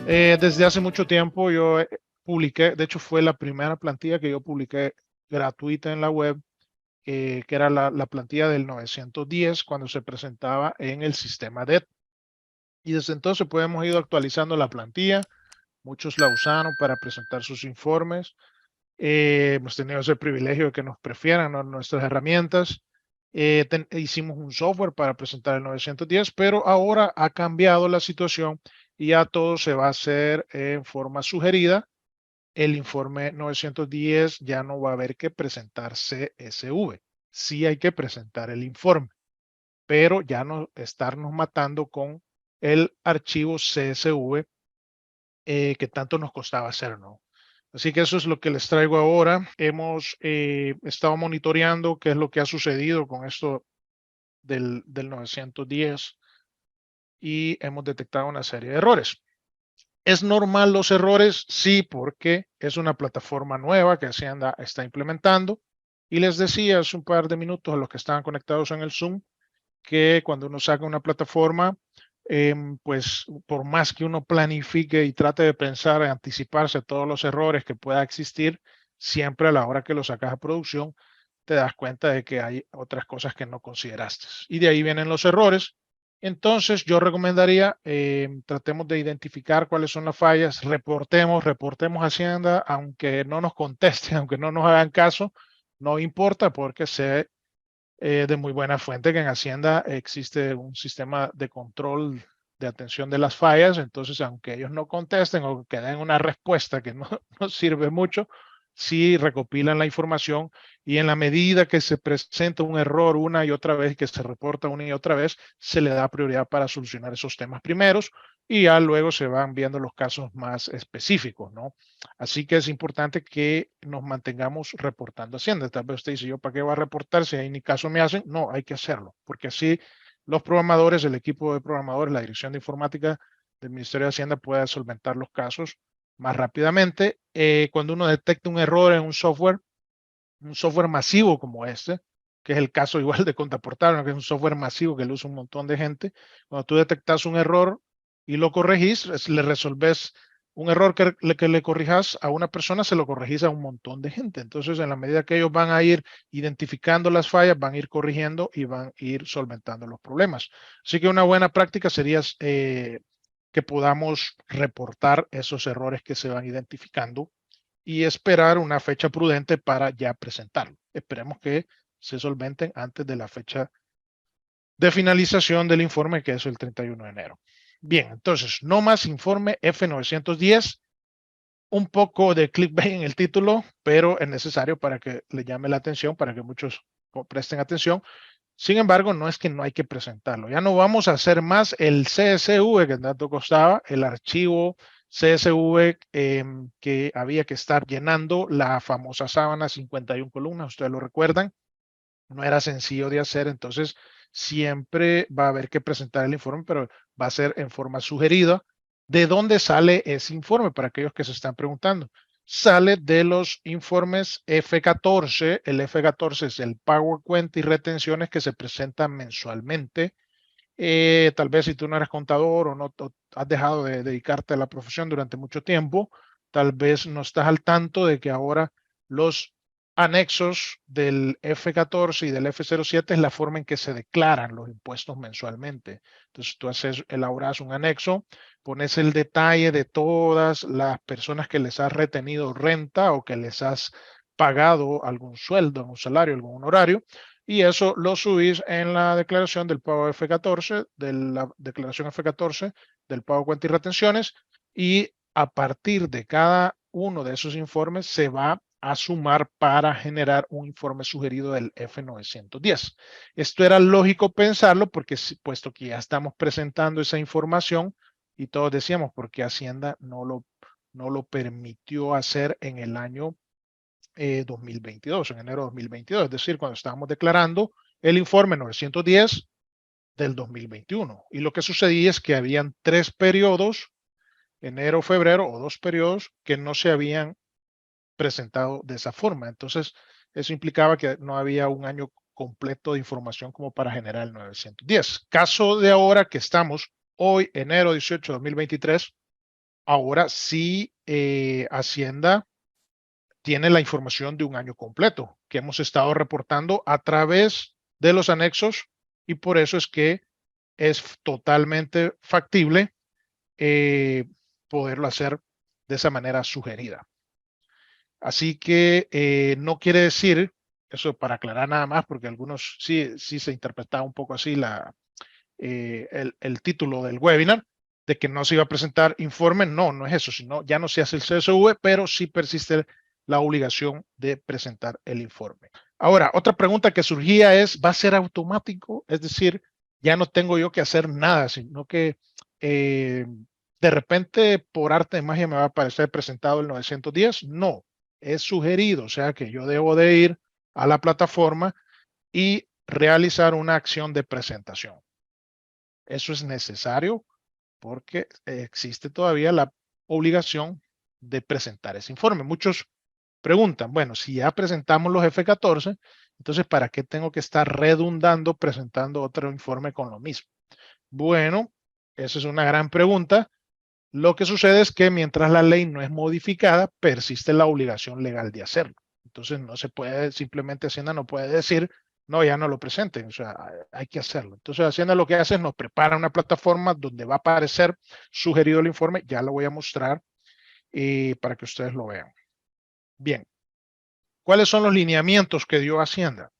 Desde hace mucho tiempo yo publiqué, de hecho fue la primera plantilla que yo publiqué gratuita en la web, que era la plantilla del 910 cuando se presentaba en el sistema DET. Y desde entonces pues hemos ido actualizando la plantilla, muchos la usaron para presentar sus informes. Hemos tenido ese privilegio de que nos prefieran, ¿no?, nuestras herramientas. Hicimos un software para presentar el 910, pero ahora ha cambiado la situación y ya todo se va a hacer en forma sugerida. El informe 910 ya no va a haber que presentar CSV. Sí hay que presentar el informe, pero ya no estarnos matando con el archivo CSV que tanto nos costaba hacer, ¿no? Así que eso es lo que les traigo ahora. Hemos estado monitoreando qué es lo que ha sucedido con esto del 910 y hemos detectado una serie de errores. ¿Es normal los errores? Sí, porque es una plataforma nueva que Hacienda está implementando. Y les decía hace un par de minutos a los que estaban conectados en el Zoom que cuando uno saca una plataforma, pues por más que uno planifique y trate de pensar, anticiparse a todos los errores que pueda existir, siempre a la hora que lo sacas a producción, te das cuenta de que hay otras cosas que no consideraste. Y de ahí vienen los errores. Entonces, yo recomendaría, tratemos de identificar cuáles son las fallas, reportemos a Hacienda, aunque no nos contesten, aunque no nos hagan caso, no importa porque sé de muy buena fuente que en Hacienda existe un sistema de control de atención de las fallas. Entonces, aunque ellos no contesten o que den una respuesta que no, no sirve mucho, sí recopilan la información y en la medida que se presenta un error una y otra vez, que se reporta una y otra vez, se le da prioridad para solucionar esos temas primeros y ya luego se van viendo los casos más específicos, ¿no? Así que es importante que nos mantengamos reportando Hacienda. Tal vez usted dice, ¿yo para qué va a reportar si ahí ni caso me hacen? No, hay que hacerlo, porque así los programadores, el equipo de programadores, la dirección de informática del Ministerio de Hacienda puede solventar los casos más rápidamente. Cuando uno detecta un error en un software masivo como este, que es el caso igual de Contaportal, ¿no?, que es un software masivo que lo usa un montón de gente, cuando tú detectas un error y lo corregís, le resolves un error que le corrijas a una persona, se lo corregís a un montón de gente. Entonces, en la medida que ellos van a ir identificando las fallas, van a ir corrigiendo y van a ir solventando los problemas. Así que una buena práctica sería que podamos reportar esos errores que se van identificando y esperar una fecha prudente para ya presentarlo. Esperemos que se solventen antes de la fecha de finalización del informe, que es el 31 de enero. Bien, entonces, no más informe F910. Un poco de clickbait en el título, pero es necesario para que le llame la atención, para que muchos presten atención. Sin embargo, no es que no hay que presentarlo. Ya no vamos a hacer más el CSV que tanto costaba, el archivo CSV que había que estar llenando la famosa sábana 51 columnas. Ustedes lo recuerdan, no era sencillo de hacer. Entonces, siempre va a haber que presentar el informe, pero va a ser en forma sugerida. ¿De dónde sale ese informe? Para aquellos que se están preguntando. Sale de los informes F14. El F14 es el pago, cuenta y retenciones que se presentan mensualmente. Tal vez si tú no eres contador o no has dejado de dedicarte a la profesión durante mucho tiempo, tal vez no estás al tanto de que ahora los anexos del F14 y del F07 es la forma en que se declaran los impuestos mensualmente. Entonces tú elaboras un anexo, pones el detalle de todas las personas que les has retenido renta o que les has pagado algún sueldo, algún salario, algún honorario, y eso lo subís en la declaración del pago F14, de la declaración F14 del pago cuenta y retenciones, y a partir de cada uno de esos informes se va a sumar para generar un informe sugerido del F910. Esto era lógico pensarlo porque puesto que ya estamos presentando esa información y todos decíamos porque Hacienda no lo permitió hacer en el año 2022, en enero de 2022, es decir, cuando estábamos declarando el informe 910 del 2021. Y lo que sucedía es que habían 3 periodos, enero, febrero, o 2 periodos que no se habían presentado de esa forma. Entonces, eso implicaba que no había un año completo de información como para generar el 910. Caso de ahora que estamos, hoy, enero 18 de 2023, Ahora sí, Hacienda tiene la información de un año completo que hemos estado reportando a través de los anexos y por eso es que es totalmente factible poderlo hacer de esa manera sugerida. Así que no quiere decir, eso para aclarar nada más, porque algunos sí se interpretaba un poco así el título del webinar, de que no se iba a presentar informe. No, no es eso, sino ya no se hace el CSV, pero sí persiste la obligación de presentar el informe. Ahora, otra pregunta que surgía es, ¿va a ser automático? Es decir, ya no tengo yo que hacer nada, sino que de repente por arte de magia me va a aparecer presentado el 910. No, es sugerido, o sea que yo debo de ir a la plataforma y realizar una acción de presentación. Eso es necesario porque existe todavía la obligación de presentar ese informe. Muchos preguntan, bueno, si ya presentamos los F14, entonces ¿para qué tengo que estar redundando presentando otro informe con lo mismo? Bueno, esa es una gran pregunta. Lo que sucede es que mientras la ley no es modificada, persiste la obligación legal de hacerlo. Entonces no se puede, simplemente Hacienda no puede decir, no, ya no lo presenten, o sea, hay que hacerlo. Entonces Hacienda lo que hace es nos prepara una plataforma donde va a aparecer sugerido el informe, ya lo voy a mostrar para que ustedes lo vean. Bien, ¿cuáles son los lineamientos que dio Hacienda?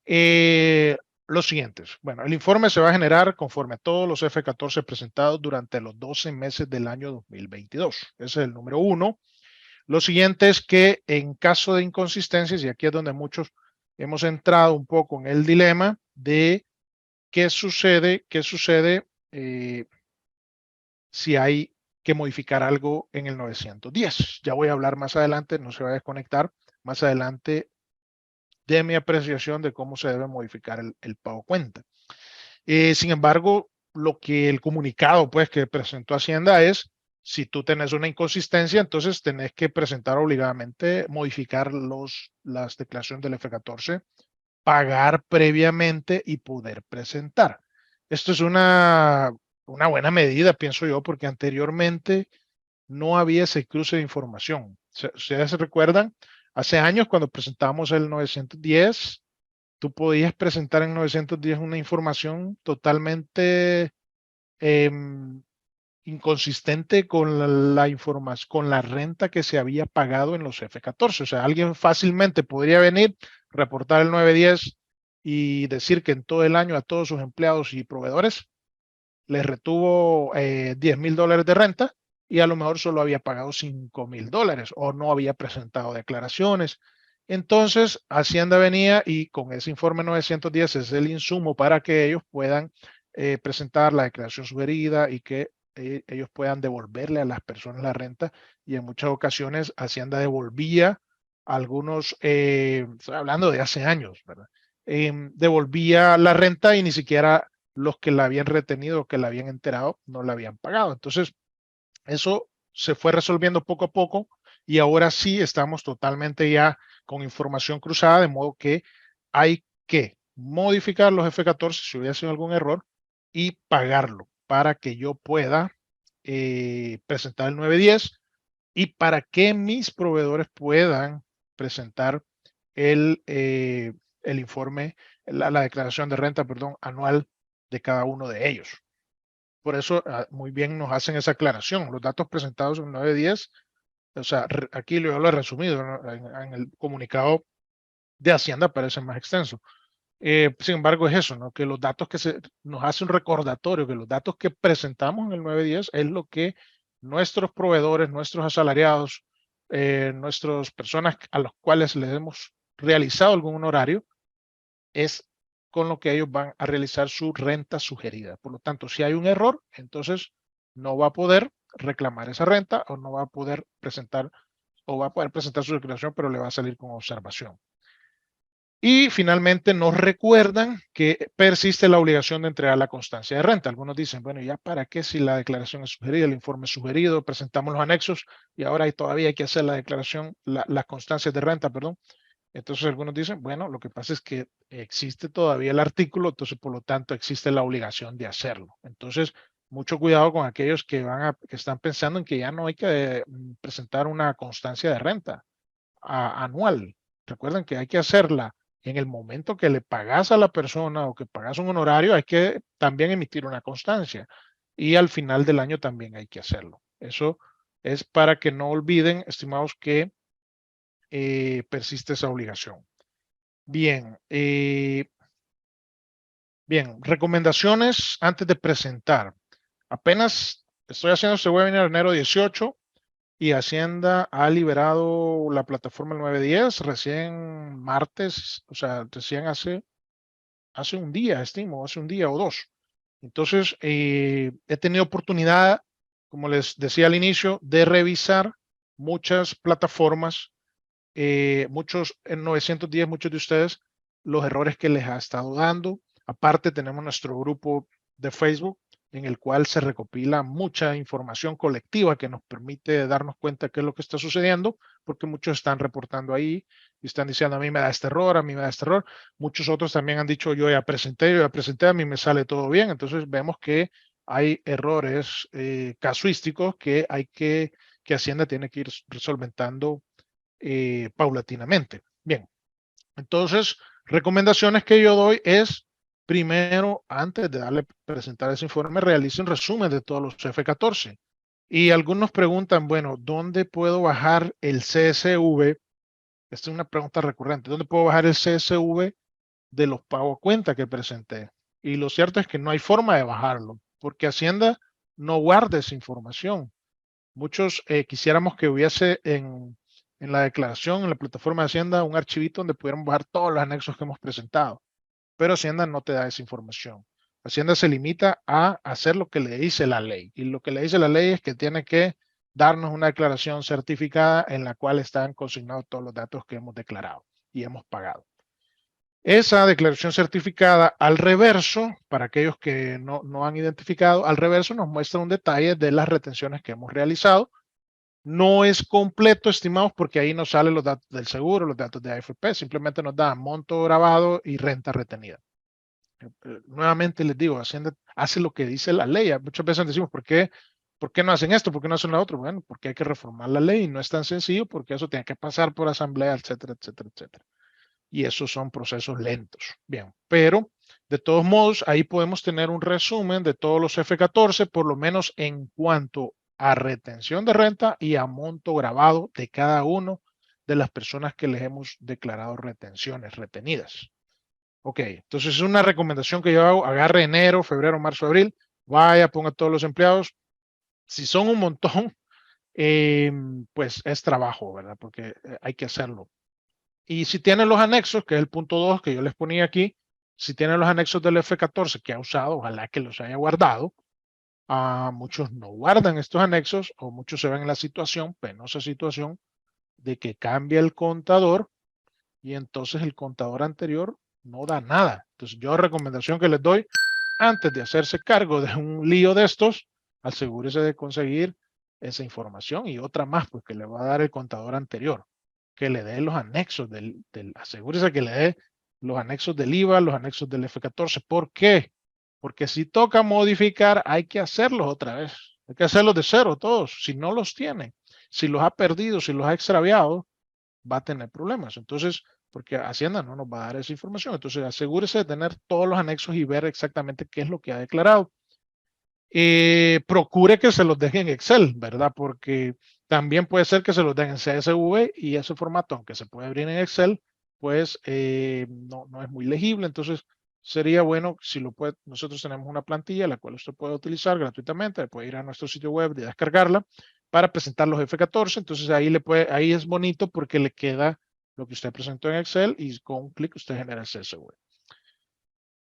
Los siguientes. Bueno, el informe se va a generar conforme a todos los F14 presentados durante los 12 meses del año 2022. Ese es el número 1. Lo siguiente es que en caso de inconsistencias, y aquí es donde muchos hemos entrado un poco en el dilema de qué sucede si hay que modificar algo en el 910. Ya voy a hablar más adelante, no se va a desconectar, más adelante de mi apreciación de cómo se debe modificar el pago cuenta. Sin embargo, lo que el comunicado pues que presentó Hacienda es, si tú tenés una inconsistencia, entonces tenés que presentar obligadamente, modificar las declaraciones del F14, pagar previamente y poder presentar. Esto es una buena medida, pienso yo, porque anteriormente no había ese cruce de información. ¿Ustedes se recuerdan? Hace años cuando presentamos el 910, tú podías presentar en 910 una información totalmente eh, inconsistente con la información, con la renta que se había pagado en los F14. O sea, alguien fácilmente podría venir, reportar el 910 y decir que en todo el año a todos sus empleados y proveedores les retuvo $10,000 de renta y a lo mejor solo había pagado $5,000 o no había presentado declaraciones. Entonces, Hacienda venía y con ese informe 910 es el insumo para que ellos puedan presentar la declaración sugerida y que ellos puedan devolverle a las personas la renta. Y en muchas ocasiones Hacienda devolvía algunos, estoy hablando de hace años, ¿verdad? Devolvía la renta y ni siquiera los que la habían retenido, que la habían enterado, no la habían pagado. Entonces, eso se fue resolviendo poco a poco y ahora sí estamos totalmente ya con información cruzada, de modo que hay que modificar los F14 si hubiera sido algún error y pagarlo para que yo pueda presentar el 910 y para que mis proveedores puedan presentar el informe, la declaración de renta, perdón, anual de cada uno de ellos. Por eso muy bien nos hacen esa aclaración. Los datos presentados en 910, o sea, aquí yo lo he resumido, ¿no? En el comunicado de Hacienda parece más extenso. Sin embargo, es eso, ¿no? Que los datos nos hace un recordatorio, que los datos que presentamos en el 910 es lo que nuestros proveedores, nuestros asalariados, nuestras personas a las cuales les hemos realizado algún horario, es con lo que ellos van a realizar su renta sugerida. Por lo tanto, si hay un error, entonces no va a poder reclamar esa renta o no va a poder presentar o va a poder presentar su declaración, pero le va a salir con observación. Y finalmente nos recuerdan que persiste la obligación de entregar la constancia de renta. Algunos dicen, bueno, ¿ya para qué si la declaración es sugerida, el informe es sugerido, presentamos los anexos y ahora todavía hay que hacer la declaración, las constancias de renta, perdón? Entonces algunos dicen, bueno, lo que pasa es que existe todavía el artículo, entonces por lo tanto existe la obligación de hacerlo. Entonces mucho cuidado con aquellos que que están pensando en que ya no hay que presentar una constancia de renta anual. Recuerden que hay que hacerla en el momento que le pagas a la persona o que pagas un honorario, hay que también emitir una constancia. Y al final del año también hay que hacerlo. Eso es para que no olviden, estimados, que persiste esa obligación. Bien, bien, recomendaciones antes de presentar. Apenas estoy haciendo este webinar en enero 18 y Hacienda ha liberado la plataforma el 910 recién martes, o sea, recién hace un día, estimo, hace un día o dos. Entonces, he tenido oportunidad, como les decía al inicio, de revisar muchas plataformas, muchos en 910, muchos de ustedes, los errores que les ha estado dando. Aparte, tenemos nuestro grupo de Facebook en el cual se recopila mucha información colectiva que nos permite darnos cuenta qué es lo que está sucediendo, porque muchos están reportando ahí y están diciendo a mí me da este error, a mí me da este error. Muchos otros también han dicho yo ya presenté, a mí me sale todo bien. Entonces vemos que hay errores casuísticos que que Hacienda tiene que ir solventando paulatinamente. Bien, entonces, recomendaciones que yo doy es, primero, antes de darle presentar ese informe, realice un resumen de todos los F14. Y algunos preguntan, bueno, ¿dónde puedo bajar el CSV? Esta es una pregunta recurrente. ¿Dónde puedo bajar el CSV de los pagos a cuenta que presenté? Y lo cierto es que no hay forma de bajarlo, porque Hacienda no guarda esa información. Muchos quisiéramos que hubiese en la declaración, en la plataforma de Hacienda, un archivito donde pudiéramos bajar todos los anexos que hemos presentado, pero Hacienda no te da esa información. Hacienda se limita a hacer lo que le dice la ley, y lo que le dice la ley es que tiene que darnos una declaración certificada en la cual están consignados todos los datos que hemos declarado y hemos pagado. Esa declaración certificada al reverso, para aquellos que no han identificado, al reverso nos muestra un detalle de las retenciones que hemos realizado. No es completo, estimados, porque ahí nos salen los datos del seguro, los datos de AFP, simplemente nos da monto grabado y renta retenida. Nuevamente les digo, Hacienda hace lo que dice la ley. Muchas veces decimos, ¿por qué no hacen esto? ¿Por qué no hacen lo otro? Bueno, porque hay que reformar la ley y no es tan sencillo porque eso tiene que pasar por asamblea, etcétera, etcétera, etcétera. Y esos son procesos lentos. Bien, pero de todos modos, ahí podemos tener un resumen de todos los F14, por lo menos en cuanto a retención de renta y a monto grabado de cada uno de las personas que les hemos declarado retenciones retenidas. Ok, entonces es una recomendación que yo hago, agarre enero, febrero, marzo, abril, vaya, ponga todos los empleados. Si son un montón, pues es trabajo, ¿verdad? Porque hay que hacerlo. Y si tienen los anexos, que es el punto 2 que yo les ponía aquí, si tienen los anexos del F14 que ha usado, ojalá que los haya guardado. Muchos no guardan estos anexos o muchos se ven en la situación, penosa situación, de que cambia el contador y entonces el contador anterior no da nada. Entonces yo recomendación que les doy, antes de hacerse cargo de un lío de estos, asegúrese de conseguir esa información y otra más, pues que le va a dar el contador anterior, que le dé los anexos asegúrese que le dé los anexos del IVA, los anexos del F14. ¿Por qué? Porque si toca modificar, hay que hacerlos otra vez. Hay que hacerlos de cero todos. Si no los tiene, si los ha perdido, si los ha extraviado, va a tener problemas. Entonces, porque Hacienda no nos va a dar esa información. Entonces, asegúrese de tener todos los anexos y ver exactamente qué es lo que ha declarado. Procure que se los deje en Excel, ¿verdad? Porque también puede ser que se los den en CSV y ese formato, aunque se puede abrir en Excel, pues no es muy legible. Entonces, sería bueno si lo puede. Nosotros tenemos una plantilla la cual usted puede utilizar gratuitamente, puede ir a nuestro sitio web y descargarla para presentar los F14. Entonces, ahí es bonito porque le queda lo que usted presentó en Excel y con un clic usted genera el CSV.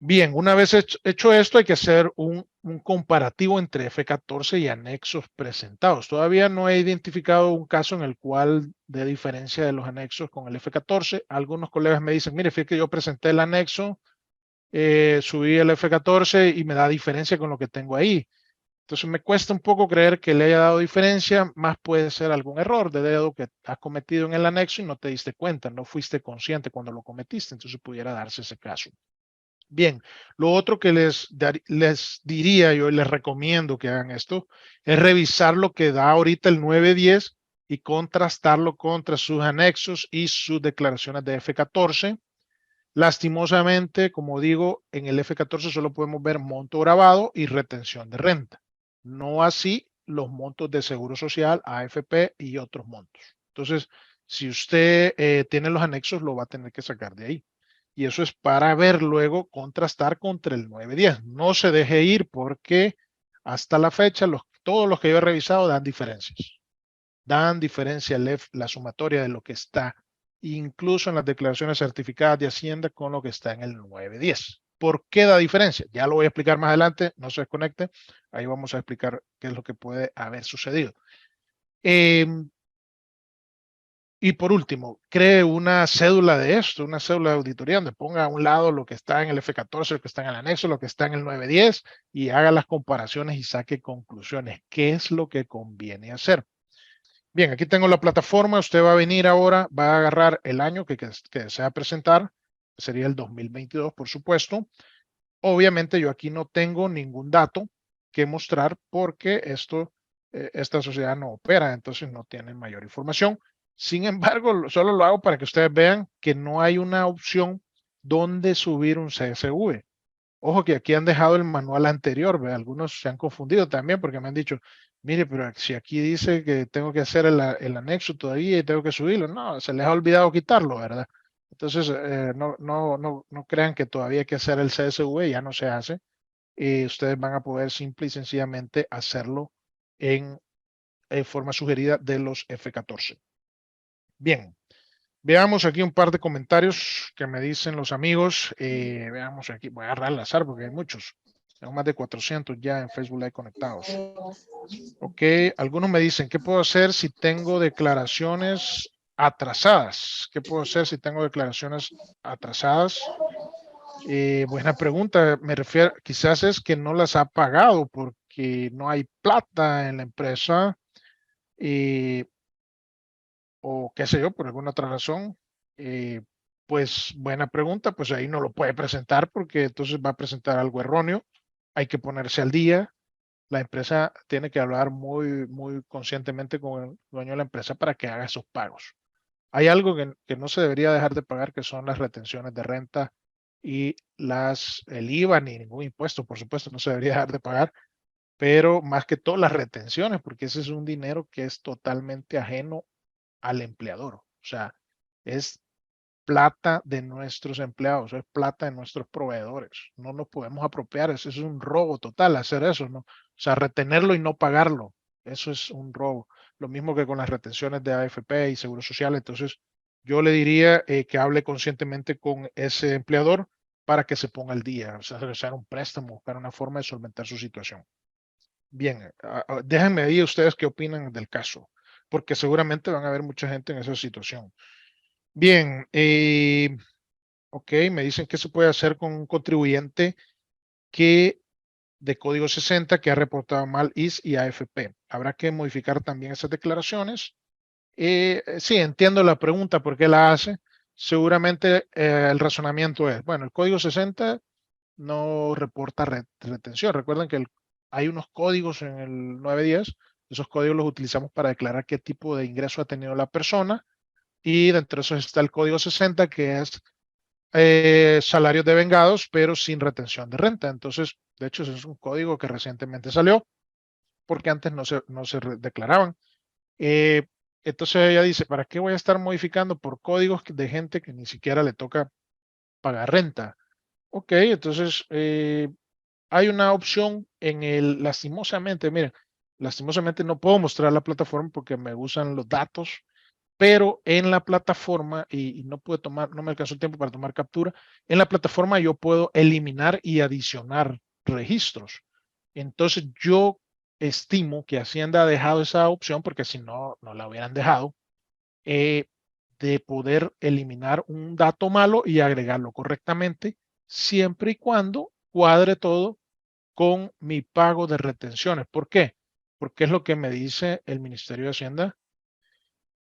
Bien, una vez hecho esto, hay que hacer un comparativo entre F14 y anexos presentados. Todavía no he identificado un caso en el cual dé diferencia de los anexos con el F14. Algunos colegas me dicen, mire, fíjate que yo presenté el anexo, subí el F14 y me da diferencia con lo que tengo ahí. Entonces me cuesta un poco creer que le haya dado diferencia, más puede ser algún error de dedo que has cometido en el anexo y no te diste cuenta, no fuiste consciente cuando lo cometiste, entonces pudiera darse ese caso. Bien, lo otro que les diría yo y les recomiendo que hagan esto es revisar lo que da ahorita el 910 y contrastarlo contra sus anexos y sus declaraciones de F14. Lastimosamente, como digo, en el F14 solo podemos ver monto grabado y retención de renta. No así los montos de seguro social, AFP y otros montos. Entonces, si usted tiene los anexos, lo va a tener que sacar de ahí. Y eso es para ver luego, contrastar contra el 910. No se deje ir porque hasta la fecha todos los que yo he revisado dan diferencias. Dan diferencia la sumatoria de lo que está incluso en las declaraciones certificadas de Hacienda con lo que está en el 910. ¿Por qué da diferencia? Ya lo voy a explicar más adelante, no se desconecte. Ahí vamos a explicar qué es lo que puede haber sucedido. Y por último, cree una cédula de esto, una cédula de auditoría donde ponga a un lado lo que está en el F14, lo que está en el anexo, lo que está en el 910 y haga las comparaciones y saque conclusiones. ¿Qué es lo que conviene hacer? Bien, aquí tengo la plataforma. Usted va a venir ahora, va a agarrar el año que desea presentar. Sería el 2022, por supuesto. Obviamente yo aquí no tengo ningún dato que mostrar porque esta sociedad no opera, entonces no tiene mayor información. Sin embargo, solo lo hago para que ustedes vean que no hay una opción donde subir un CSV. Ojo que aquí han dejado el manual anterior, ¿ve? Algunos se han confundido también porque me han dicho, mire, pero si aquí dice que tengo que hacer el anexo todavía y tengo que subirlo, no, se les ha olvidado quitarlo, ¿verdad? Entonces, no crean que todavía hay que hacer el CSV, ya no se hace. Y ustedes van a poder simple y sencillamente hacerlo en forma sugerida de los F14. Bien, veamos aquí un par de comentarios que me dicen los amigos. Veamos aquí, voy a agarrar al azar porque hay muchos. Tengo más de 400 ya en Facebook Live conectados. Ok, algunos me dicen, ¿qué puedo hacer si tengo declaraciones atrasadas? ¿Qué puedo hacer si tengo declaraciones atrasadas? Buena pregunta. Me refiero, quizás es que no las ha pagado porque no hay plata en la empresa. O qué sé yo, por alguna otra razón, pues buena pregunta, pues ahí no lo puede presentar porque entonces va a presentar algo erróneo. Hay que ponerse al día. La empresa tiene que hablar muy conscientemente con el dueño de la empresa para que haga esos pagos. Hay algo que no se debería dejar de pagar, que son las retenciones de renta y el IVA ni ningún impuesto, por supuesto, no se debería dejar de pagar, pero más que todo las retenciones, porque ese es un dinero que es totalmente ajeno al empleador. O sea, es plata de nuestros empleados, es plata de nuestros proveedores. No nos podemos apropiar, eso es un robo total hacer eso, ¿no? O sea, retenerlo y no pagarlo, eso es un robo. Lo mismo que con las retenciones de AFP y Seguro Social. Entonces, yo le diría que hable conscientemente con ese empleador para que se ponga al día, o sea, realizar un préstamo, buscar una forma de solventar su situación. Bien, déjenme ahí ustedes qué opinan del caso, porque seguramente van a haber mucha gente en esa situación. Bien, ok, me dicen qué se puede hacer con un contribuyente que de código 60 que ha reportado mal IS y AFP. Habrá que modificar también esas declaraciones. Sí, entiendo la pregunta, ¿por qué la hace? Seguramente el razonamiento es, bueno, el código 60 no reporta retención. Recuerden que hay unos códigos en el 910, esos códigos los utilizamos para declarar qué tipo de ingreso ha tenido la persona y dentro de eso está el código 60 que es salarios devengados pero sin retención de renta. Entonces, de hecho, ese es un código que recientemente salió porque antes no se declaraban. Eh, entonces ella dice, ¿para qué voy a estar modificando por códigos de gente que ni siquiera le toca pagar renta? Ok, entonces hay una opción lastimosamente, miren, lastimosamente no puedo mostrar la plataforma porque me usan los datos, pero en la plataforma, y no pude tomar, no me alcanzó el tiempo para tomar captura, en la plataforma yo puedo eliminar y adicionar registros. Entonces yo estimo que Hacienda ha dejado esa opción, porque si no, no la hubieran dejado, eh, de poder eliminar un dato malo y agregarlo correctamente, siempre y cuando cuadre todo con mi pago de retenciones. ¿Por qué? Porque es lo que me dice el Ministerio de Hacienda.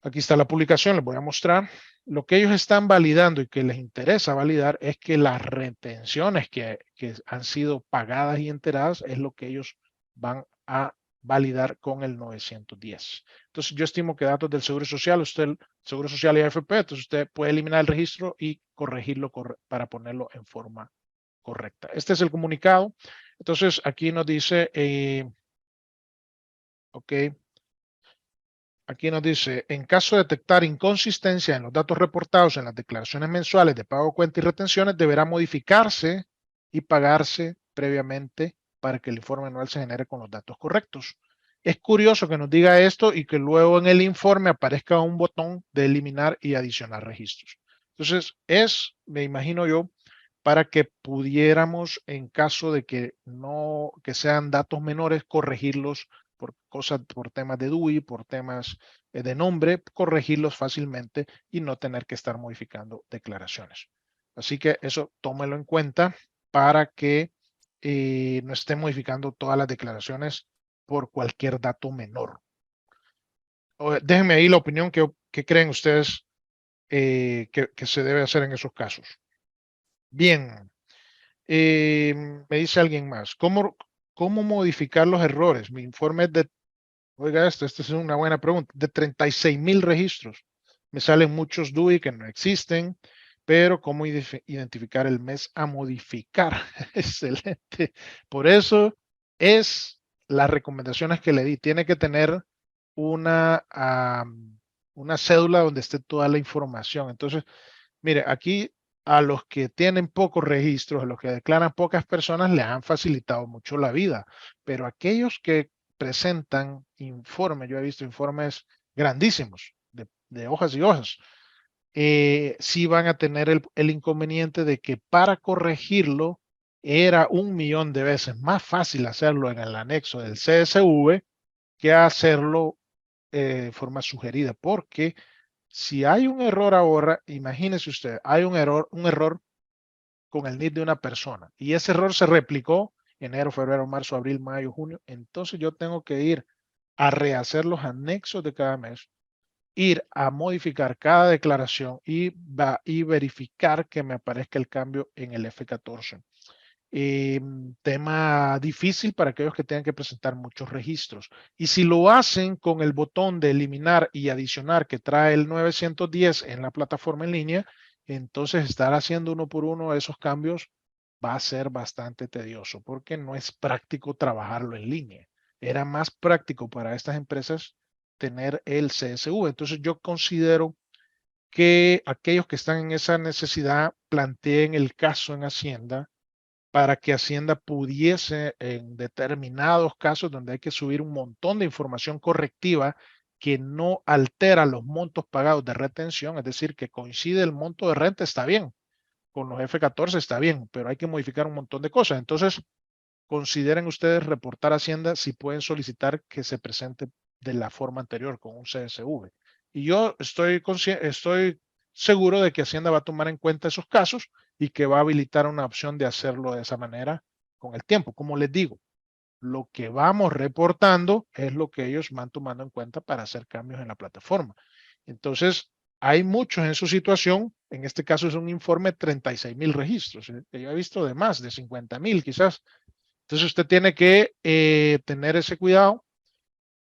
Aquí está la publicación, les voy a mostrar. lo que ellos están validando y que les interesa validar es que las retenciones que han sido pagadas y enteradas es lo que ellos van a validar con el 910. Entonces, yo estimo que datos del Seguro Social, Seguro Social y AFP, entonces usted puede eliminar el registro y corregirlo para ponerlo en forma correcta. Este es el comunicado. Entonces, aquí nos dice, ok, aquí nos dice, en caso de detectar inconsistencia en los datos reportados en las declaraciones mensuales de pago, cuenta y retenciones, deberá modificarse y pagarse previamente para que el informe anual se genere con los datos correctos. Es curioso que nos diga esto y que luego en el informe aparezca un botón de eliminar y adicionar registros. Entonces, me imagino yo, para que pudiéramos, en caso de que no, que sean datos menores, corregirlos por temas de DUI, por temas de nombre, corregirlos fácilmente y no tener que estar modificando declaraciones. Así que eso tómelo en cuenta para que no esté modificando todas las declaraciones por cualquier dato menor. Déjenme ahí la opinión que creen ustedes que se debe hacer en esos casos. Bien, me dice alguien más, ¿cómo modificar los errores? Mi informe es de, oiga esta es una buena pregunta, de 36,000 registros. Me salen muchos DUI que no existen, pero ¿cómo identificar el mes a modificar? Excelente. Por eso es las recomendaciones que le di. Tiene que tener una, una cédula donde esté toda la información. Entonces, mire, aquí a los que tienen pocos registros, a los que declaran pocas personas, les han facilitado mucho la vida, pero aquellos que presentan informes, yo he visto informes grandísimos, de hojas y hojas, sí van a tener el inconveniente de que para corregirlo era 1,000,000 de veces más fácil hacerlo en el anexo del CSV que hacerlo de forma sugerida, porque si hay un error ahora, imagínese usted, hay un error con el NID de una persona y ese error se replicó enero, febrero, marzo, abril, mayo, junio, entonces yo tengo que ir a rehacer los anexos de cada mes, ir a modificar cada declaración y verificar que me aparezca el cambio en el F14. Tema difícil para aquellos que tengan que presentar muchos registros. Y si lo hacen con el botón de eliminar y adicionar que trae el 910 en la plataforma en línea, entonces estar haciendo uno por uno esos cambios va a ser bastante tedioso porque no es práctico trabajarlo en línea. Era más práctico para estas empresas tener el CSV. Entonces yo considero que aquellos que están en esa necesidad planteen el caso en Hacienda para que Hacienda pudiese, en determinados casos donde hay que subir un montón de información correctiva que no altera los montos pagados de retención, es decir, que coincide el monto de renta, está bien, con los F14 está bien, pero hay que modificar un montón de cosas. Entonces, consideren ustedes reportar a Hacienda si pueden solicitar que se presente de la forma anterior con un CSV. Y yo estoy seguro de que Hacienda va a tomar en cuenta esos casos y que va a habilitar una opción de hacerlo de esa manera con el tiempo. Como les digo, lo que vamos reportando es lo que ellos van tomando en cuenta para hacer cambios en la plataforma. Entonces, hay muchos en su situación. En este caso es un informe de 36,000 registros. Yo he visto de más, de 50,000 quizás. Entonces usted tiene que tener ese cuidado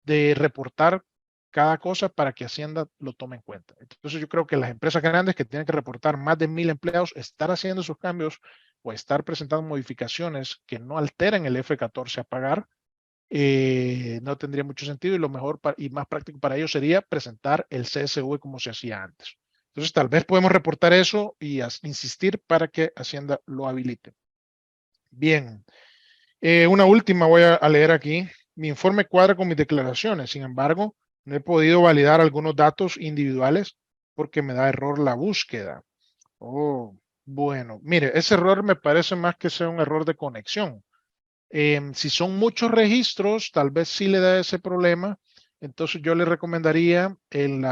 de reportar cada cosa para que Hacienda lo tome en cuenta. Entonces yo creo que las empresas grandes que tienen que reportar más de 1,000 empleados, estar haciendo esos cambios o estar presentando modificaciones que no alteren el F14 a pagar, no tendría mucho sentido y lo mejor y más práctico para ellos sería presentar el CSV como se hacía antes. Entonces tal vez podemos reportar eso y insistir para que Hacienda lo habilite. Bien. Una última voy a leer aquí. Mi informe cuadra con mis declaraciones. Sin embargo, no he podido validar algunos datos individuales porque me da error la búsqueda. Oh, bueno, mire, ese error me parece más que sea un error de conexión. Si son muchos registros, tal vez sí le da ese problema. Entonces yo le recomendaría en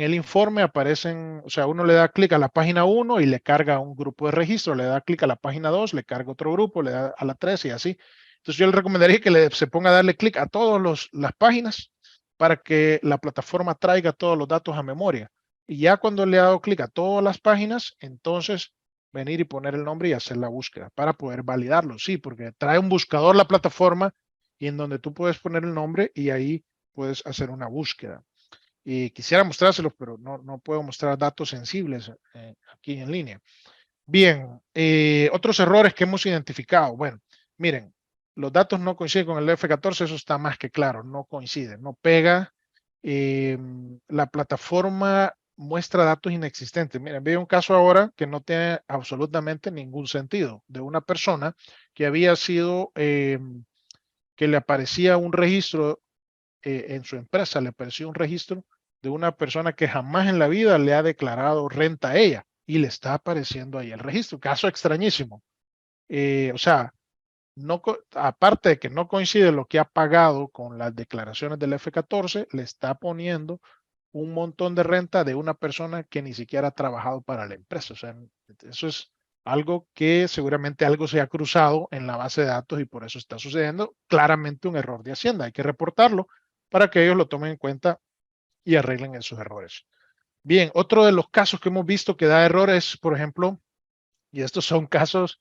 el informe aparecen, o sea, uno le da clic a la página 1 y le carga un grupo de registro, le da clic a la página 2, le carga otro grupo, le da a la 3 y así. Entonces yo le recomendaría que se ponga a darle clic a todas las páginas para que la plataforma traiga todos los datos a memoria. Y ya cuando le he dado clic a todas las páginas, entonces venir y poner el nombre y hacer la búsqueda para poder validarlo. Sí, porque trae un buscador la plataforma y en donde tú puedes poner el nombre y ahí puedes hacer una búsqueda. Y quisiera mostrárselos, pero no puedo mostrar datos sensibles aquí en línea. Bien, otros errores que hemos identificado. Bueno, miren, los datos no coinciden con el F14, eso está más que claro, no coincide, no pega. La plataforma muestra datos inexistentes. Miren, veo un caso ahora que no tiene absolutamente ningún sentido, de una persona que había sido, que le aparecía un registro en su empresa, le apareció un registro de una persona que jamás en la vida le ha declarado renta a ella y le está apareciendo ahí el registro. Caso extrañísimo. O sea, no, aparte de que no coincide lo que ha pagado con las declaraciones del F14, le está poniendo un montón de renta de una persona que ni siquiera ha trabajado para la empresa. O sea, eso es algo que seguramente algo se ha cruzado en la base de datos y por eso está sucediendo. Claramente un error de Hacienda. Hay que reportarlo para que ellos lo tomen en cuenta y arreglen esos errores. Bien, otro de los casos que hemos visto que da errores, por ejemplo, y estos son casos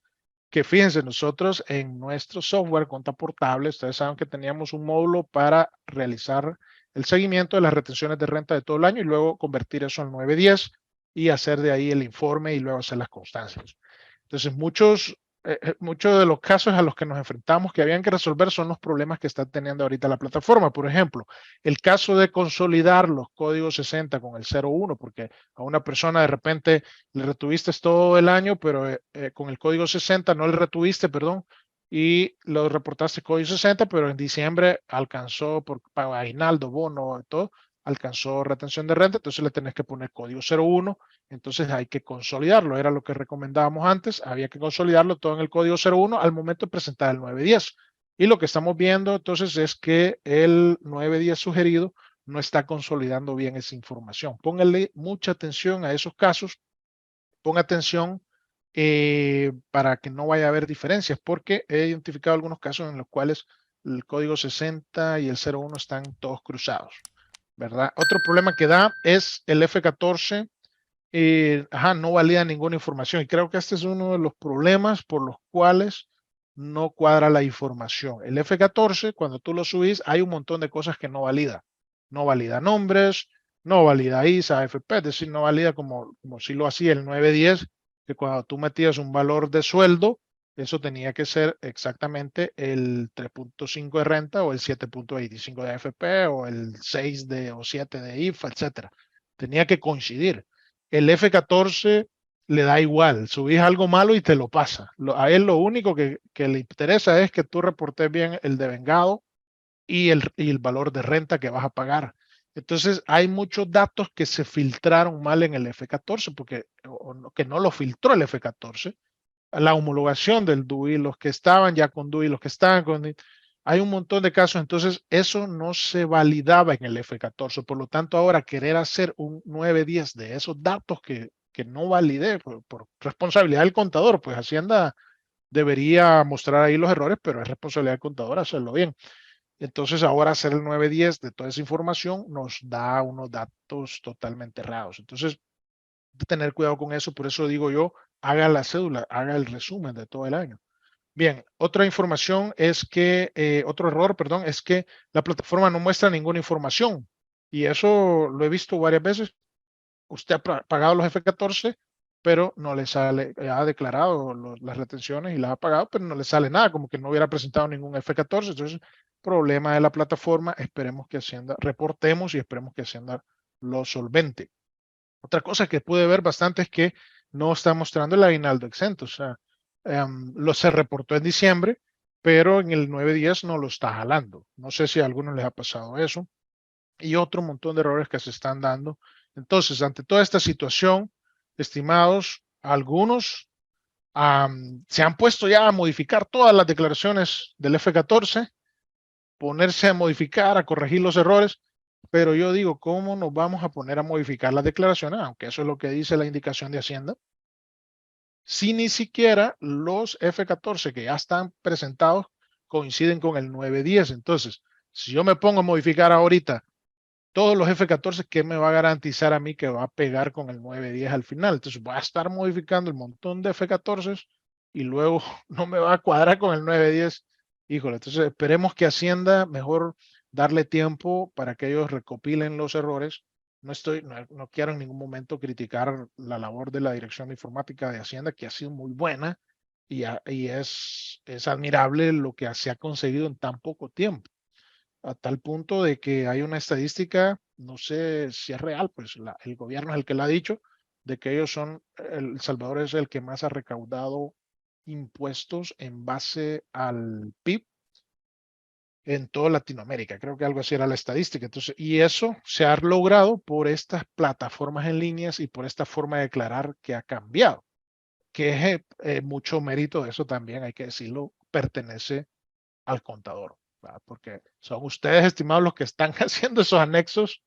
que fíjense, nosotros en nuestro software Cuenta Portable, ustedes saben que teníamos un módulo para realizar el seguimiento de las retenciones de renta de todo el año y luego convertir eso al 910 y hacer de ahí el informe y luego hacer las constancias. Entonces, muchos de los casos a los que nos enfrentamos que habían que resolver son los problemas que está teniendo ahorita la plataforma. Por ejemplo, el caso de consolidar los códigos 60 con el 01, porque a una persona de repente le retuviste todo el año, pero con el código 60 no le retuviste, perdón, y lo reportaste código 60, pero en diciembre alcanzó por pago aguinaldo, bono, todo, alcanzó retención de renta, entonces le tenés que poner código 01, entonces hay que consolidarlo, era lo que recomendábamos antes, había que consolidarlo todo en el código 01 al momento de presentar el 910. Y lo que estamos viendo entonces es que el 910 sugerido no está consolidando bien esa información. Póngale mucha atención a esos casos, ponga atención para que no vaya a haber diferencias, porque he identificado algunos casos en los cuales el código 60 y el 01 están todos cruzados, ¿verdad? Otro problema que da es el F14, no valida ninguna información y creo que este es uno de los problemas por los cuales no cuadra la información. El F14, cuando tú lo subís, hay un montón de cosas que no valida. No valida nombres, no valida ISA, AFP, es decir, no valida como si lo hacía el 910, que cuando tú metías un valor de sueldo, eso tenía que ser exactamente el 3.5 de renta o el 7.25 de AFP o el 6 o 7 de IFA, etcétera. Tenía que coincidir. El F14 le da igual, subís algo malo y te lo pasa. A él lo único que le interesa es que tú reportes bien el devengado y el valor de renta que vas a pagar. Entonces, hay muchos datos que se filtraron mal en el F14 porque que no lo filtró el F14. La homologación del DUI, los que estaban ya con DUI, los que estaban con DUI. Hay un montón de casos, entonces eso no se validaba en el F14. Por lo tanto, ahora querer hacer un 910 de esos datos que no validé por responsabilidad del contador, pues Hacienda debería mostrar ahí los errores, pero es responsabilidad del contador hacerlo bien. Entonces ahora hacer el 910 de toda esa información nos da unos datos totalmente errados. Entonces, de tener cuidado con eso, por eso digo yo, haga la cédula, haga el resumen de todo el año. Bien, otra información es que, otro error, perdón, es que la plataforma no muestra ninguna información. Y eso lo he visto varias veces. Usted ha pagado los F14, pero no le sale, ha declarado las retenciones y las ha pagado, pero no le sale nada, como que no hubiera presentado ningún F14. Entonces, problema de la plataforma, esperemos que Hacienda, reportemos y esperemos que Hacienda lo solvente. Otra cosa que pude ver bastante es que no está mostrando el aguinaldo exento. O sea, lo se reportó en diciembre, pero en el 910 no lo está jalando. No sé si a algunos les ha pasado eso. Y otro montón de errores que se están dando. Entonces, ante toda esta situación, estimados, algunos se han puesto ya a modificar todas las declaraciones del F14, ponerse a modificar, a corregir los errores, pero yo digo, ¿cómo nos vamos a poner a modificar las declaraciones? Aunque eso es lo que dice la indicación de Hacienda. Si ni siquiera los F14 que ya están presentados coinciden con el 910. Entonces, si yo me pongo a modificar ahorita todos los F14, ¿qué me va a garantizar a mí que va a pegar con el 910 al final? Entonces voy a estar modificando el montón de F14 y luego no me va a cuadrar con el 910. Híjole, entonces esperemos que Hacienda mejor darle tiempo para que ellos recopilen los errores. No quiero en ningún momento criticar la labor de la Dirección de Informática de Hacienda, que ha sido muy buena y es admirable lo que se ha conseguido en tan poco tiempo, a tal punto de que hay una estadística, no sé si es real, pues el gobierno es el que la ha dicho, de que El Salvador es el que más ha recaudado impuestos en base al PIB en toda Latinoamérica. Creo que algo así era la estadística. Entonces, y eso se ha logrado por estas plataformas en líneas y por esta forma de declarar que ha cambiado, que es mucho mérito de eso también, hay que decirlo, pertenece al contador, ¿verdad? Porque son ustedes, estimados, los que están haciendo esos anexos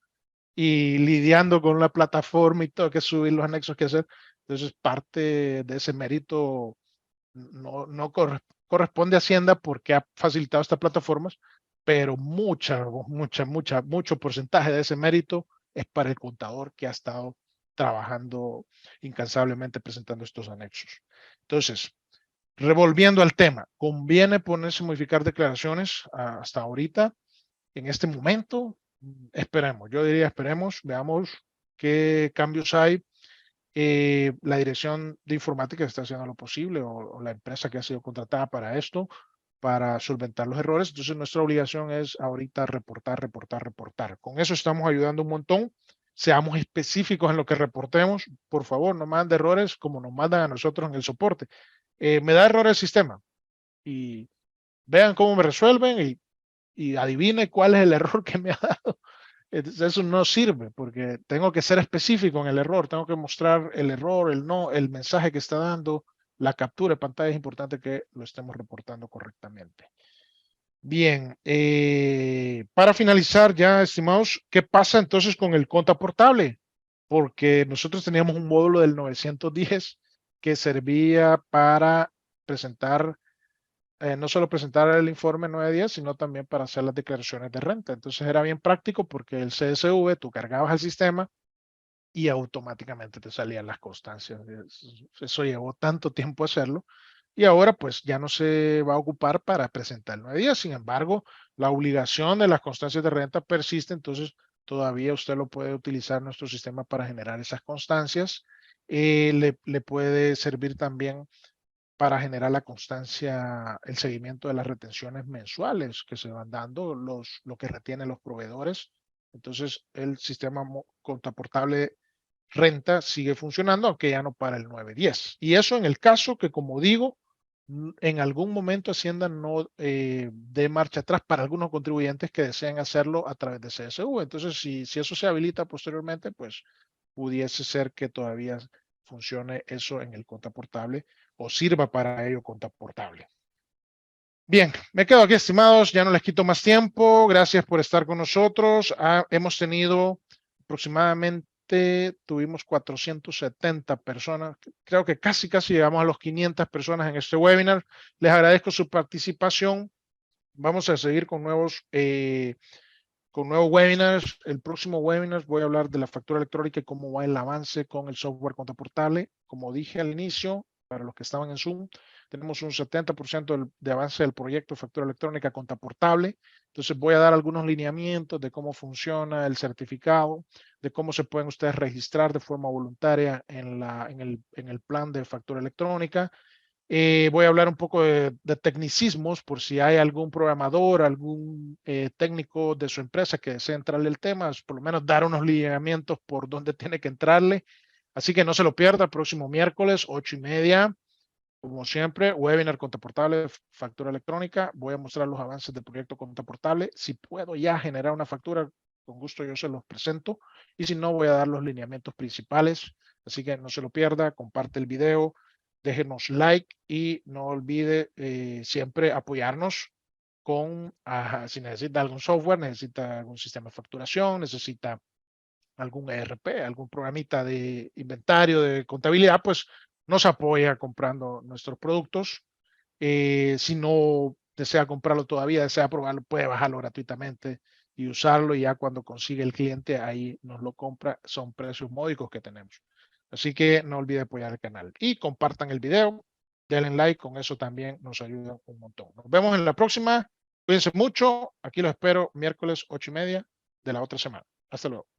y lidiando con la plataforma y todo, que subir los anexos que hacer. Entonces, parte de ese mérito no corresponde a Hacienda porque ha facilitado estas plataformas, pero mucho porcentaje de ese mérito es para el contador que ha estado trabajando incansablemente presentando estos anexos. Entonces, revolviendo al tema, ¿conviene ponerse a modificar declaraciones hasta ahorita? En este momento, esperemos, yo diría esperemos, veamos qué cambios hay. La dirección de informática está haciendo lo posible o la empresa que ha sido contratada para esto, para solventar los errores. Entonces, nuestra obligación es ahorita reportar. Con eso estamos ayudando un montón. Seamos específicos en lo que reportemos. Por favor, no manden errores como nos mandan a nosotros en el soporte. Me da error el sistema y vean cómo me resuelven y adivine cuál es el error que me ha dado. Entonces, eso no sirve porque tengo que ser específico en el error, tengo que mostrar el error, el mensaje que está dando, la captura de pantalla. Es importante que lo estemos reportando correctamente. Bien, para finalizar ya, estimados, ¿qué pasa entonces con el conta portable? Porque nosotros teníamos un módulo del 910 que servía para presentar no solo presentar el informe 910, sino también para hacer las declaraciones de renta. Entonces era bien práctico porque el CSV, tú cargabas el sistema y automáticamente te salían las constancias. Eso llevó tanto tiempo hacerlo y ahora pues ya no se va a ocupar para presentar el 910. Sin embargo, la obligación de las constancias de renta persiste, entonces todavía usted lo puede utilizar nuestro sistema para generar esas constancias. Le puede servir también para generar la constancia, el seguimiento de las retenciones mensuales que se van dando, lo que retienen los proveedores. Entonces, el sistema contaportable renta sigue funcionando, aunque ya no para el 910. Y eso en el caso que, como digo, en algún momento Hacienda no dé marcha atrás para algunos contribuyentes que deseen hacerlo a través de CSV. Entonces, si eso se habilita posteriormente, pues pudiese ser que todavía funcione eso en el contaportable o sirva para ello contaportable. Bien, me quedo aquí, estimados, ya no les quito más tiempo. Gracias por estar con nosotros. Hemos tenido aproximadamente, tuvimos 470 personas. Creo que casi llegamos a los 500 personas en este webinar. Les agradezco su participación. Vamos a seguir con nuevos webinars. El próximo webinar voy a hablar de la factura electrónica y cómo va el avance con el software contaportable. Como dije al inicio, para los que estaban en Zoom, tenemos un 70% de avance del proyecto de factura electrónica contaportable. Entonces voy a dar algunos lineamientos de cómo funciona el certificado, de cómo se pueden ustedes registrar de forma voluntaria en el plan de factura electrónica. Voy a hablar un poco de tecnicismos por si hay algún programador, algún técnico de su empresa que desee entrarle el tema, por lo menos dar unos lineamientos por dónde tiene que entrarle. Así que no se lo pierda, el próximo miércoles, 8:30, como siempre, webinar contaportable, factura electrónica. Voy a mostrar los avances del proyecto contaportable. Si puedo ya generar una factura, con gusto yo se los presento. Y si no, voy a dar los lineamientos principales. Así que no se lo pierda, comparte el video, déjenos like y no olvide siempre apoyarnos con, si necesita algún software, necesita algún sistema de facturación, necesita algún ERP, algún programita de inventario, de contabilidad, pues nos apoya comprando nuestros productos. Si no desea comprarlo todavía, desea probarlo, puede bajarlo gratuitamente y usarlo, y ya cuando consigue el cliente ahí nos lo compra. Son precios módicos que tenemos. Así que no olvide apoyar el canal y compartan el video, denle like, con eso también nos ayudan un montón. Nos vemos en la próxima. Cuídense mucho. Aquí los espero miércoles 8:30 de la otra semana. Hasta luego.